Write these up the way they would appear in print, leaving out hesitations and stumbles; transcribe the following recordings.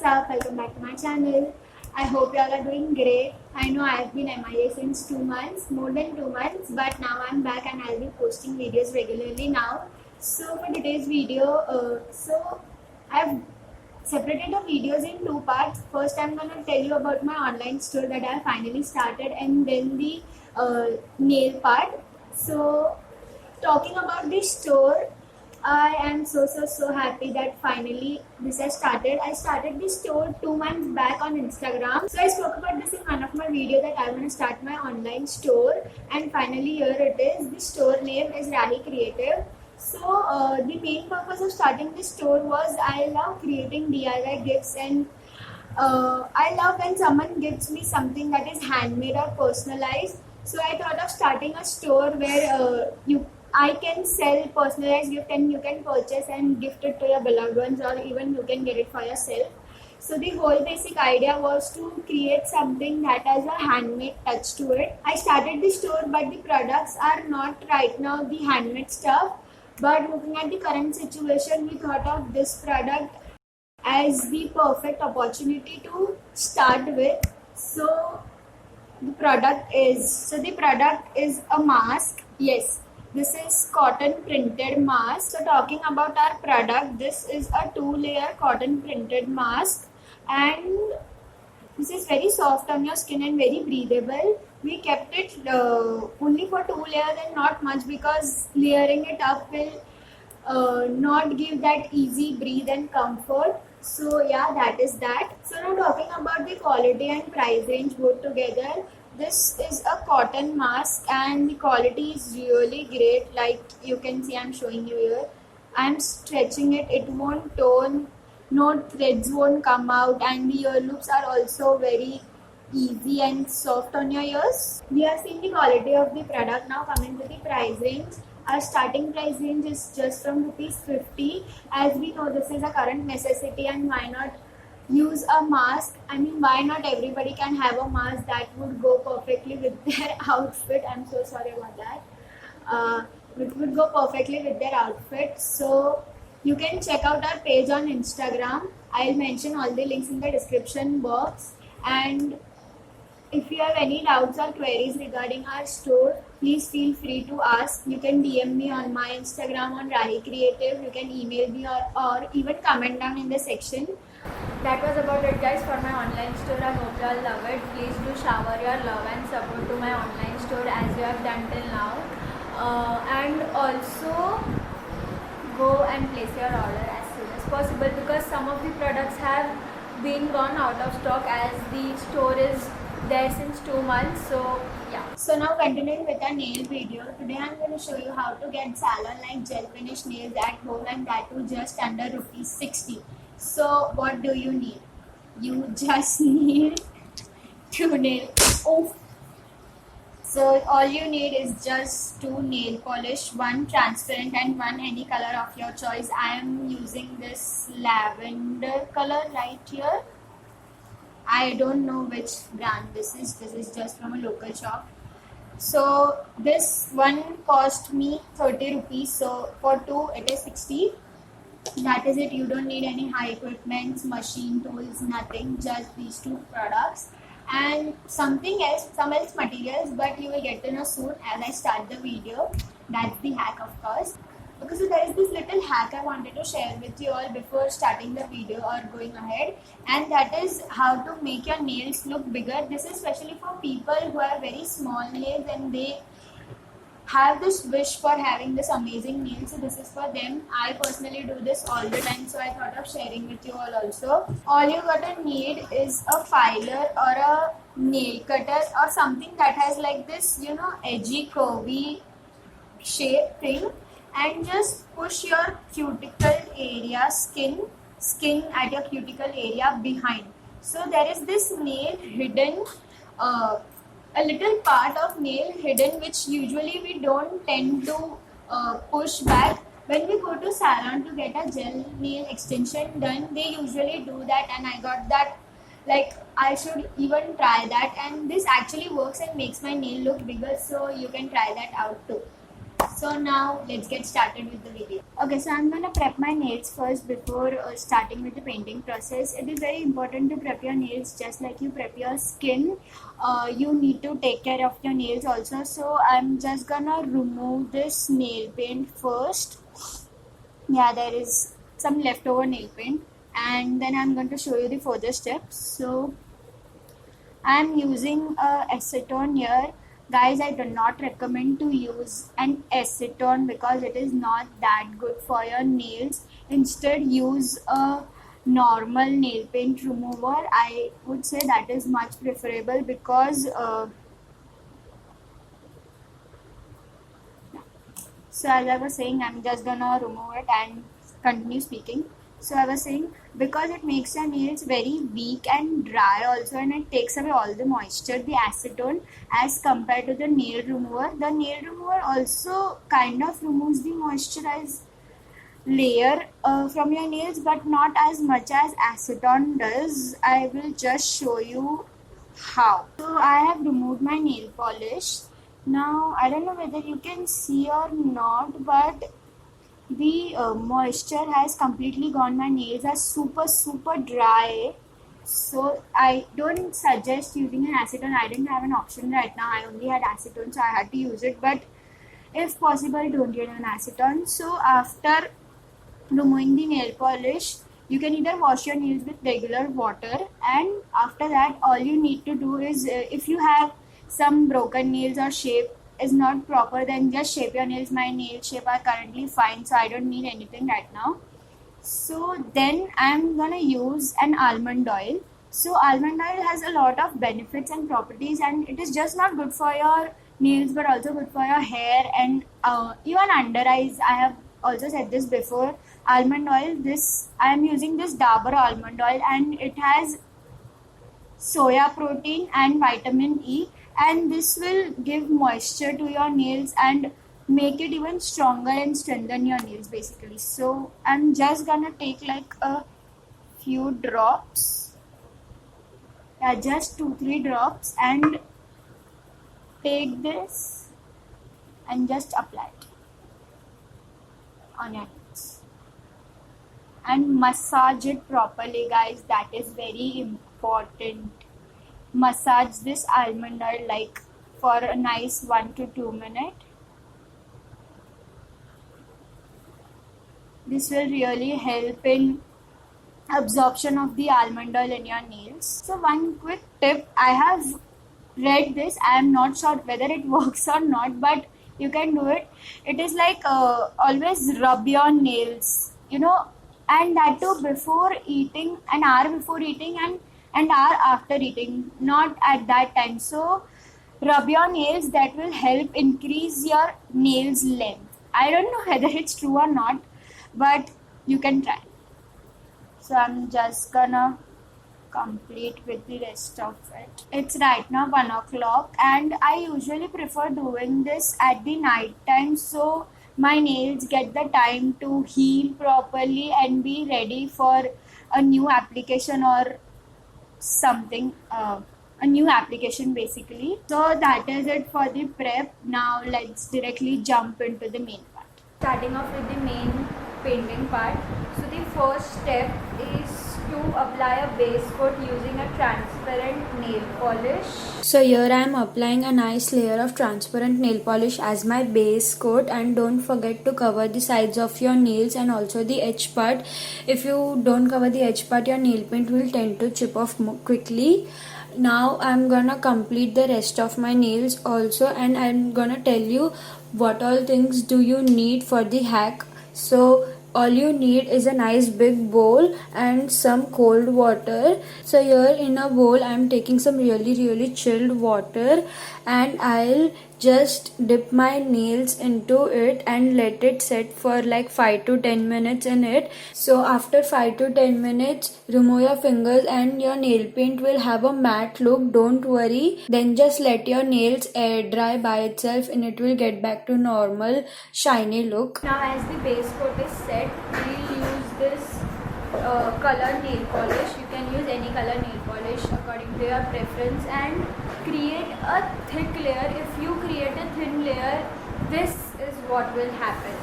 up? Welcome back to my channel. I hope you all are doing great. I know I have been MIA since 2 months, more than 2 months, but now I'm back and I'll be posting videos regularly now. So for today's video, I've separated the videos in two parts. First, I'm gonna tell you about my online store that I finally started, and then the nail part. So talking about the store, I am so happy that finally this has started. I started this store 2 months back on Instagram. So I spoke about this in one of my videos that I want to start my online store, and finally here it is. The store name is Rahi Creative. So the main purpose of starting this store was I love creating DIY gifts, and I love when someone gives me something that is handmade or personalized. So I thought of starting a store where I can sell personalized gift and you can purchase and gift it to your beloved ones, or even you can get it for yourself. So the whole basic idea was to create something that has a handmade touch to it. I started the store, but the products are not right now the handmade stuff. But looking at the current situation, we thought of this product as the perfect opportunity to start with. So the product is a mask. Yes, this is cotton printed mask. So talking about our product, this is a 2-layer cotton printed mask, and this is very soft on your skin and very breathable. We kept it only for 2 layers and not much, because layering it up will not give that easy breathe and comfort. So yeah, that is that. So now talking about the quality and price range both together, this is a cotton mask and the quality is really great. Like you can see, I'm showing you here. I'm stretching it, it won't tone, no threads won't come out, and the ear loops are also very easy and soft on your ears. We have seen the quality of the product. Now coming to the price range. Our starting price range is just from ₹50. As we know, this is a current necessity, and why not use a mask? I mean, why not everybody can have a mask that would go perfectly with their outfit? I'm so sorry about that. It would go perfectly with their outfit. So you can check out our page on Instagram. I'll mention all the links in the description box. And if you have any doubts or queries regarding our store, please feel free to ask. You can DM me on my Instagram on Rahi Creative. You can email me or even comment down in the section. That was about it, guys, for my online store. I hope you all love it. Please do shower your love and support to my online store as you have done till now. And also go and place your order as soon as possible, because some of the products have been gone out of stock, as the store is there since 2 months. So yeah. So now continuing with our nail video. Today I'm going to show you how to get salon like gel finish nails at home, and that too just under ₹60. So what do you need? You just need 2 nail. Oh. So all you need is just 2 nail polish, one transparent and one any color of your choice. I am using this lavender color right here. I don't know which brand this is. This is just from a local shop. So this one cost me ₹30. So for 2 it is 60. That is it. You don't need any high equipments, machine tools, nothing. Just these 2 products and some else materials, but you will get to know soon as I start the video. That's the hack, of course. Okay, so there is this little hack I wanted to share with you all before starting the video or going ahead, and that is how to make your nails look bigger. This is especially for people who have very small nails and they have this wish for having this amazing nails. So this is for them. I personally do this all the time, so I thought of sharing with you all also. All you gotta need is a filer or a nail cutter or something that has like this, edgy, curvy shape thing, and just push your cuticle area, skin at your cuticle area behind. So there is this nail hidden, a little part of nail hidden, which usually we don't tend to push back. When we go to salon to get a gel nail extension done, they usually do that, and I got that, like I should even try that, and this actually works and makes my nail look bigger, so you can try that out too. So now let's get started with the video. Okay, so I'm gonna prep my nails first before starting with the painting process. It is very important to prep your nails just like you prep your skin. You need to take care of your nails also. So I'm just gonna remove this nail paint first. Yeah, there is some leftover nail paint, and then I'm going to show you the further steps. So I'm using acetone here. Guys, I do not recommend to use an acetone because it is not that good for your nails. Instead, use a normal nail paint remover. I would say that is much preferable because so as I was saying, I'm just gonna remove it and continue speaking. So I was saying, because it makes your nails very weak and dry also, and it takes away all the moisture, the acetone, as compared to the nail remover. The nail remover also kind of removes the moisturized layer from your nails, but not as much as acetone does. I will just show you how. So I have removed my nail polish. Now I don't know whether you can see or not, but the moisture has completely gone. My nails are super dry, so I don't suggest using an acetone. I didn't have an option right now. I only had acetone, so I had to use it. But if possible, don't use an acetone. So after removing the nail polish, you can either wash your nails with regular water, and after that all you need to do is if you have some broken nails or shape is not proper, then just shape your nails. My nail shape are currently fine, so I don't need anything right now. So then I'm gonna use an almond oil. So almond oil has a lot of benefits and properties, and it is just not good for your nails but also good for your hair and even under eyes. I have also said this before. Almond oil, this I am using this Dabur almond oil, and it has soya protein and vitamin E, and this will give moisture to your nails and make it even stronger and strengthen your nails basically. So I'm just gonna take like a few drops, yeah, just 2-3 drops, and take this and just apply it on your nails and massage it properly, guys. That is very important. Massage this almond oil like for a nice 1 to 2 minutes. This will really help in absorption of the almond oil in your nails. So one quick tip, I have read this, I am not sure whether it works or not, but you can do it. It is like always rub your nails, and that too before eating, an hour before eating and hour after eating, not at that time. So rub your nails, that will help increase your nails length. I don't know whether it's true or not, but you can try. So I'm just gonna complete with the rest of it. It's right now 1 o'clock, and I usually prefer doing this at the night time, so my nails get the time to heal properly and be ready for a new application or something, a new application basically. So that is it for the prep. Now let's directly jump into the main part. Starting off with the main painting part. So the first step is to apply a base coat using a transparent nail polish. So here I am applying a nice layer of transparent nail polish as my base coat, and don't forget to cover the sides of your nails and also the edge part. If you don't cover the edge part, your nail paint will tend to chip off quickly. Now I'm gonna complete the rest of my nails also, and I'm gonna tell you what all things do you need for the hack. So all you need is a nice big bowl and some cold water. So here in a bowl I'm taking some really chilled water, and I'll just dip my nails into it and let it set for like 5 to 10 minutes in it. So after 5 to 10 minutes, remove your fingers and your nail paint will have a matte look. Don't worry. Then just let your nails air dry by itself and it will get back to normal shiny look. Now as the base coat is set, we'll use this color nail polish. You can use any color nail polish according to your preference, and create a thick layer. If you create a thin layer, this is what will happen.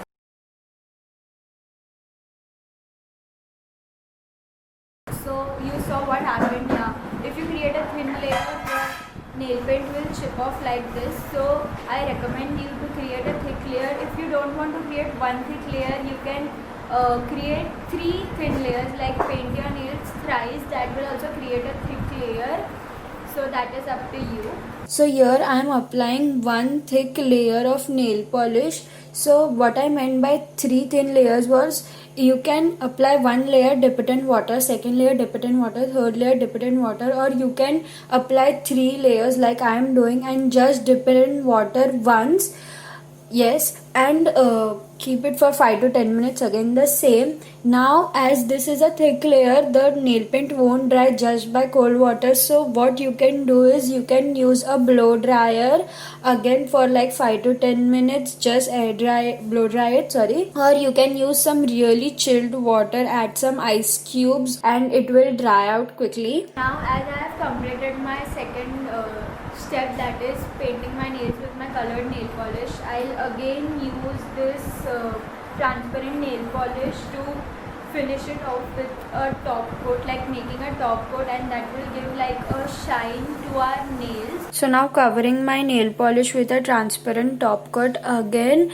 So you saw what happened here. If you create a thin layer, the nail paint will chip off like this. So I recommend you to create a thick layer. If you don't want to create one thick layer, you can create 3 thin layers, like paint your nails thrice. That will also create a thick layer. So that is up to you. So here I am applying 1 thick layer of nail polish. So what I meant by 3 thin layers was, you can apply 1 layer, dip it in water, second layer, dip it in water, third layer, dip it in water, or you can apply 3 layers like I am doing and just dip it in water once. Yes, and keep it for 5 to 10 minutes, again the same. Now as this is a thick layer, the nail paint won't dry just by cold water. So what you can do is, you can use a blow dryer again for like 5 to 10 minutes, just blow dry it, sorry. Or you can use some really chilled water, add some ice cubes, and it will dry out quickly. Now as I have completed my second step, that is painting my nails with my colored nail polish, I'll again use this transparent nail polish to finish it off with a top coat, like making a top coat, and that will give like a shine to our nails. So now covering my nail polish with a transparent top coat again.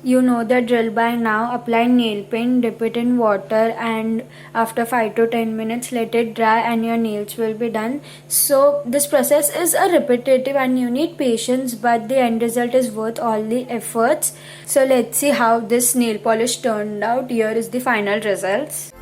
You know the drill by now. Apply nail paint, dip it in water, and after 5 to 10 minutes let it dry and your nails will be done. So this process is a repetitive and you need patience, but the end result is worth all the efforts. So let's see how this nail polish turned out. Here is the final results.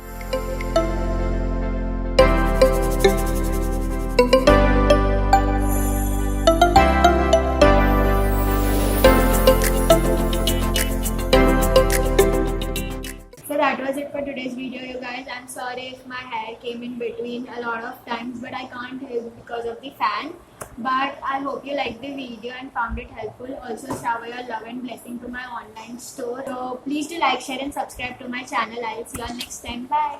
That was it for today's video, you guys. I'm sorry if my hair came in between a lot of times, but I can't help because of the fan. But I hope you liked the video and found it helpful. Also shower your love and blessing to my online store. So please do like, share and subscribe to my channel. I'll see you all next time. Bye.